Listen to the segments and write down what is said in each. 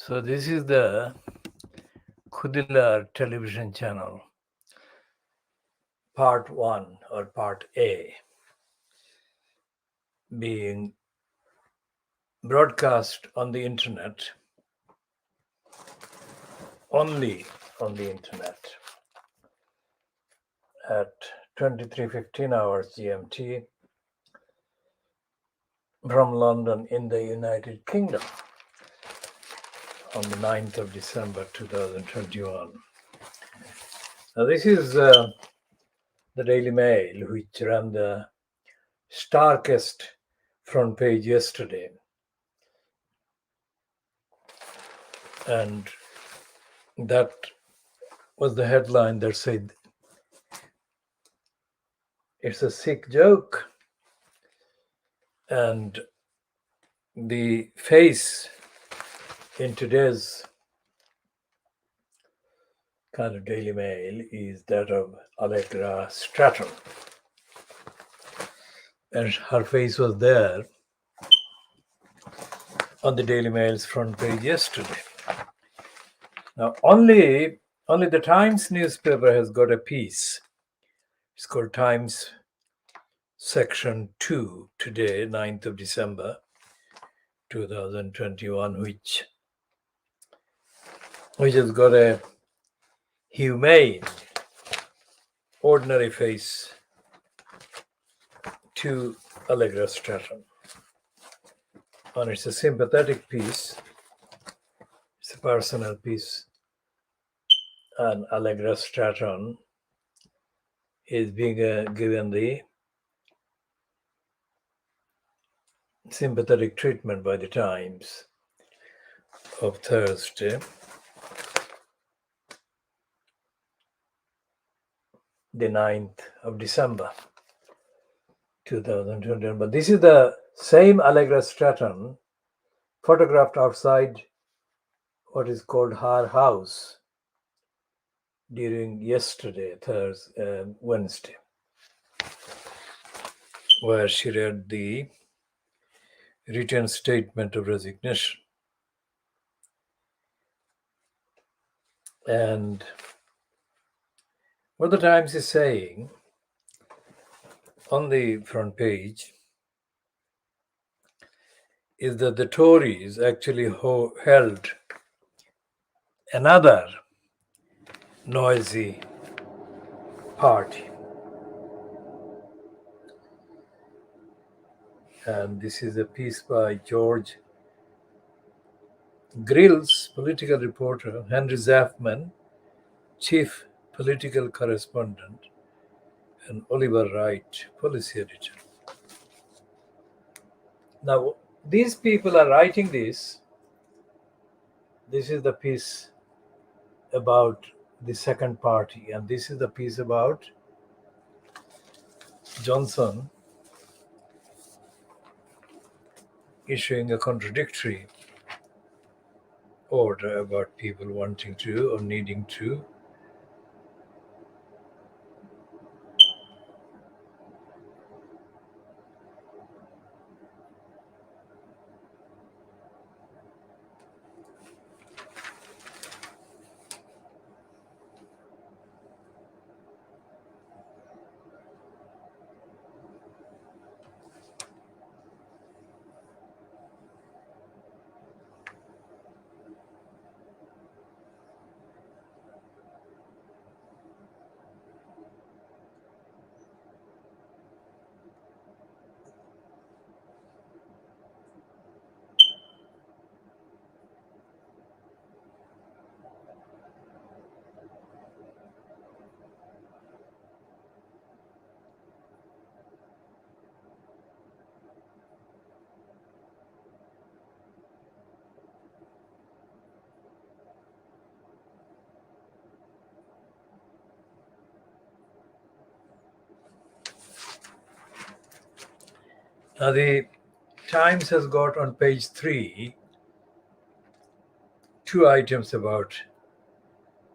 So this is the KhoodeelaarTV television channel, Part 1 or Part A, being broadcast on the internet, only on the internet, at 23:15 hours GMT from London in the United Kingdom on the 9th of December 2021. Now this is the Daily Mail, which ran the starkest front page yesterday. And that was the headline that said, "It's a sick joke." And the face in today's kind of Daily Mail is that of Allegra Stratton. And her face was there on the Daily Mail's front page yesterday. Now, only the Times newspaper has got a piece. It's called Times Section 2 today, 9th of December 2021, which has got a humane, ordinary face to Allegra Stratton. And it's a sympathetic piece. It's a personal piece. And Allegra Stratton is being given the sympathetic treatment by the Times of Thursday, the 9th of December 2021. But this is the same Allegra Stratton photographed outside what is called her house during yesterday, Wednesday, where she read the written statement of resignation. And what the Times is saying on the front page is that the Tories actually held another noisy party. And this is a piece by George Grill's political reporter, Henry Zafman, chief political correspondent, and Oliver Wright, policy editor. Now, these people are writing this. This is the piece about the second party, and this is the piece about Johnson issuing a contradictory order about people wanting to or needing to Now, the Times has got on page 3 two items about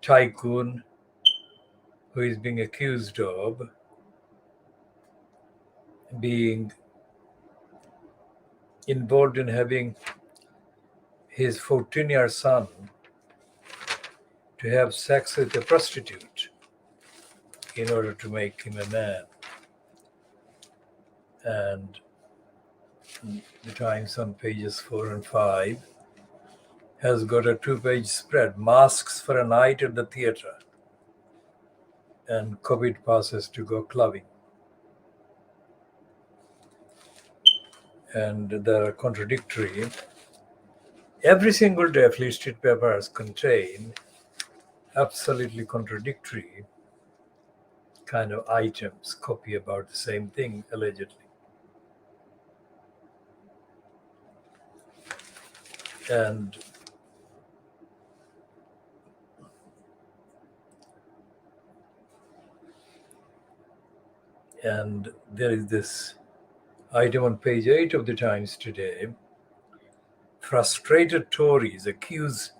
tycoon who is being accused of being involved in having his 14-year son to have sex with a prostitute in order to make him a man. And the Times on pages 4 and 5 has got a 2-page spread, masks for a night at the theater and COVID passes to go clubbing. And they're contradictory. Every single day, Free Street papers contain absolutely contradictory kind of items, copy about the same thing, allegedly. And there is this item on page 8 of the Times today. Frustrated Tories accuse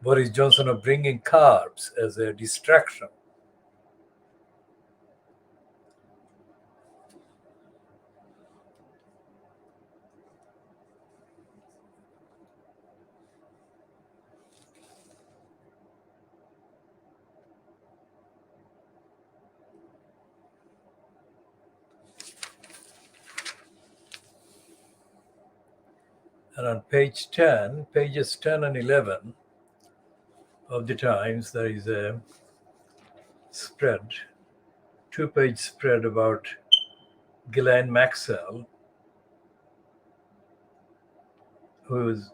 Boris Johnson of bringing carbs as a distraction. And on pages 10 and 11 of the Times, there is a spread, 2-page spread about Ghislaine Maxwell, whose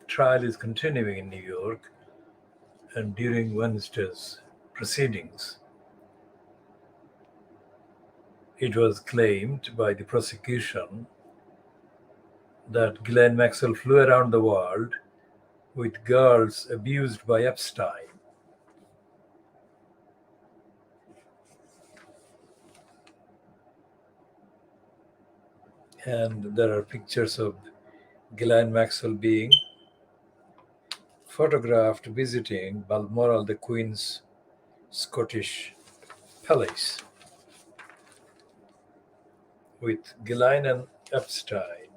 trial is continuing in New York. And during Wednesday's proceedings, it was claimed by the prosecution that Ghislaine Maxwell flew around the world with girls abused by Epstein. And there are pictures of Ghislaine Maxwell being photographed visiting Balmoral, the Queen's Scottish Palace, with Ghislaine and Epstein.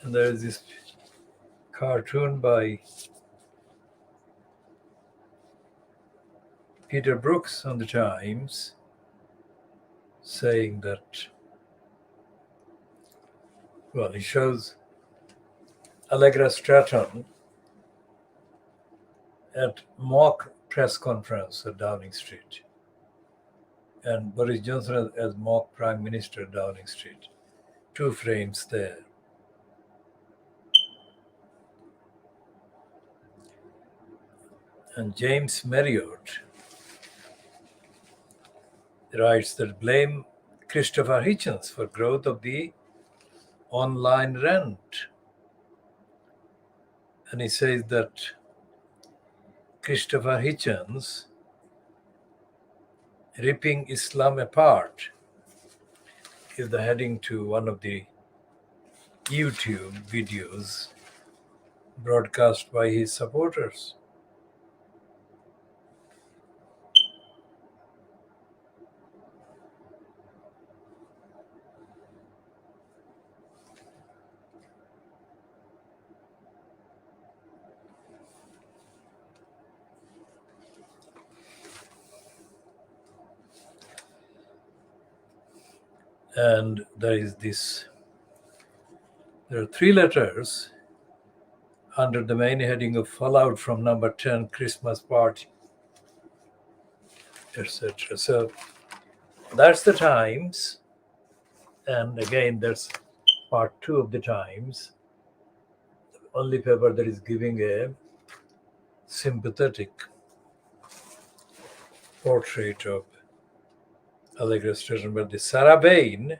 And there is this cartoon by Peter Brooks on the Times saying that, well, he shows Allegra Stratton at mock press conference at Downing Street, and Boris Johnson as mock Prime Minister at Downing Street. 2 frames there. And James Marriott writes that blame Christopher Hitchens for growth of the online rent. And he says that Christopher Hitchens, Ripping Islam Apart, is the heading to one of the YouTube videos broadcast by his supporters. And there are 3 letters under the main heading of Fallout from number 10 Christmas Party, etc. So that's the Times. And again, that's part 2 of the Times, the only paper that is giving a sympathetic portrait of Allegra Station. But the Sarah Bain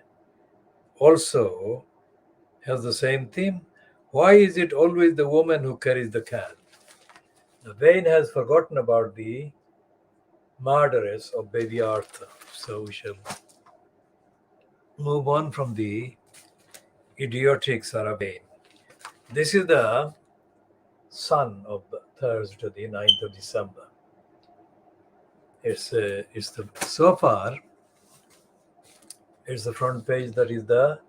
also has the same theme. Why is it always the woman who carries the can? The Bain has forgotten about the murderess of baby Arthur. So we shall move on from the idiotic Sarah Bain. This is the Sun of Thursday, the 9th of December. It's the so far. It's the front page that is the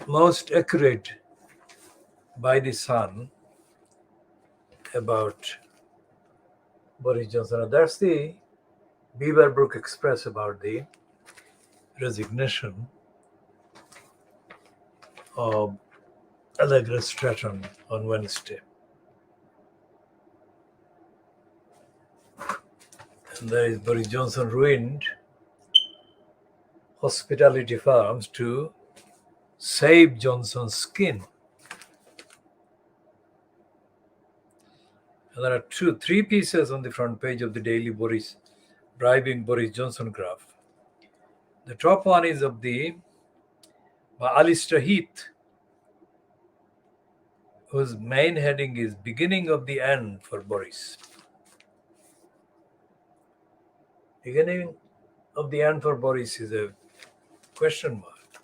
most accurate by the Sun about Boris Johnson. That's the Beaverbrook Express about the resignation of Allegra Stratton on Wednesday. And there is Boris Johnson ruined hospitality firms to save Johnson's skin. And there are 3 pieces on the front page of the Daily Boris Bribing Boris Johnson graph. The top one is of by Alistair Heath, whose main heading is Beginning of the End for Boris. Beginning of the end for Boris is a question mark.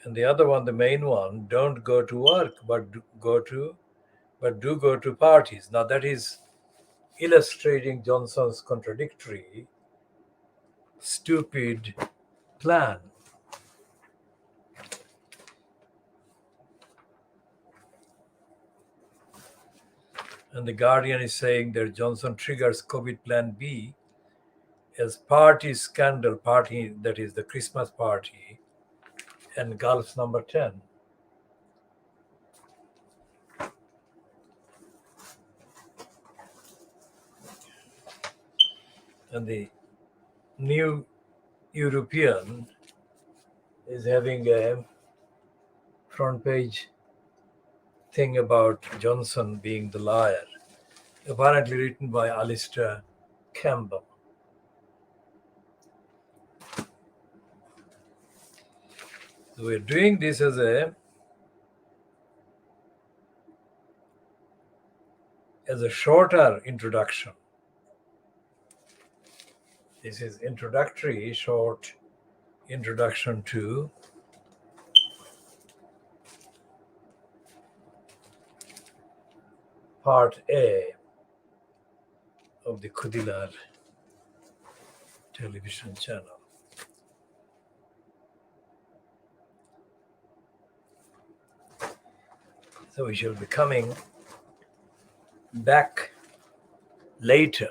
And the other one, the main one, don't go to work, but do go to parties. Now that is illustrating Johnson's contradictory, stupid plan. And the Guardian is saying that Johnson triggers COVID Plan B as party scandal, party that is the Christmas party, and Gulf's number 10. And the New European is having a front page thing about Johnson being the liar, apparently written by Alistair Campbell. So we're doing this as a shorter introduction. This is introductory, short introduction to Part A of the KHOODEELAAR television channel. So we shall be coming back later